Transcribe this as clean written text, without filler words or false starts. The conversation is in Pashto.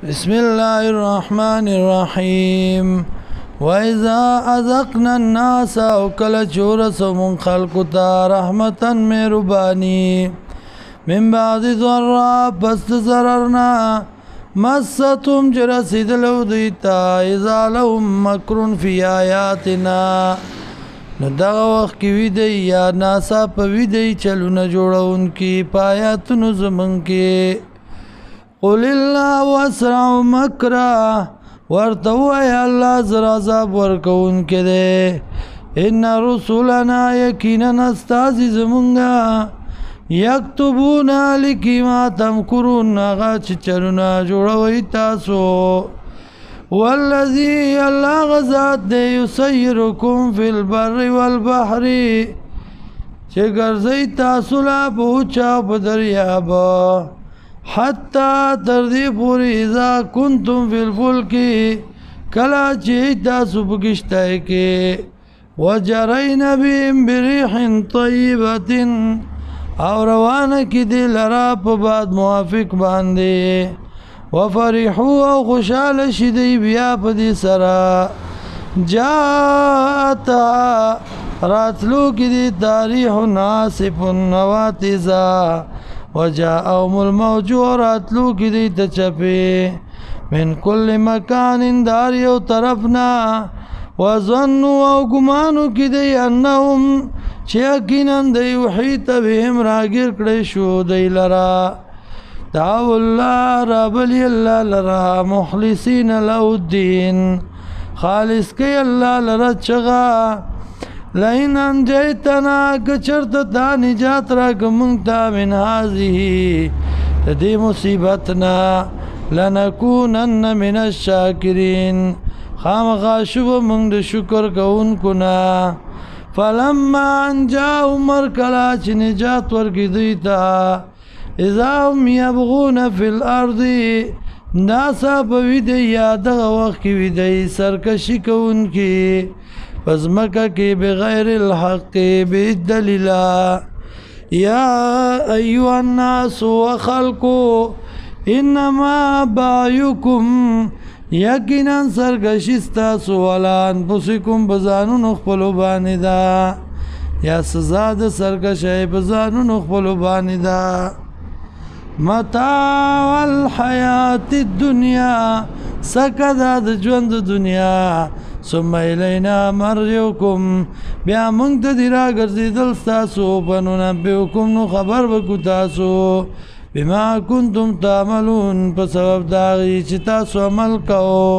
بسم الله الرحمن الرحيم وإذا أذقنا الناس وكل چورس من خلقتا رحمة مهرباني من بعد ضراء پس ضررنا مستهم جرسید لو دیتا اذا لهم مکر فی آیاتنا نو دغه وخت کې وی دی یا ناسا په وی دی چلونه جوړونکي پایاتونو زمون کې قل الله واسرع مکرا ورته وای الله زر عذاب ورکوونکی دی ان رسولنا یقینا استاذ زمونږه یکتبون لکی ما تمکرون آغا چه چلونا جوڑوی تاسو والذی اللہ غزات دے یسیرکم فی البر والبحر چه گرزی تاسو لا پوچا پا دریابا حتی تردی پوری اذا کنتم فی الفلکی کلا چه تاسو پکشتائی کے وجرین بیم بریح طیبت او روانه کی دی لرا په بعد موافق باندې وفرحوا او خوشاله شدی بیا په دې سره جاءتا راتلو کی دی تاریح ناصف نواتزا وجاءهم الموج راتلو کی دی تچپی من کل مکان دار یو طرفنا وظنوا او گمانو کی دی انهم چه یقینا دی وحیط بهم راگیر کڑی شو دی لرا دعو اللہ رابلی اللہ لرا مخلصین له الدین خالص کی اللہ لرا چغا لئن انجیتنا کچرت تا نجات را کمونگتا من حاضی دی مصیبتنا لنکونن من الشاکرین خام غاشب منگ شکر کون کنا فلما انجاهم مرکلا چه نجات ورکی دیتا اذا هم یبغون فی الارض ناسا پویدی یادغ وقت کی ویدی سرکشی کون کی پس مکہ کی بغیر الحق بالدلیلا یا ایوہ الناس وخلقو انما بایوکم یقینا سرگشستا سوالان پسکم بزانو نخپلو بانی دا یا سزا د سرگشای بزانو نخپلو بانی دا متاع الحیات الدنیا سکدا د ژوند دنیا ثم الینا مرجعکم بیا مونږ ته دی راګرځېدل ستاسو په ننبئکم نو خبر وکړو تاسو بما کنتم تعملون په سبب دا چې تاسو عمل کوو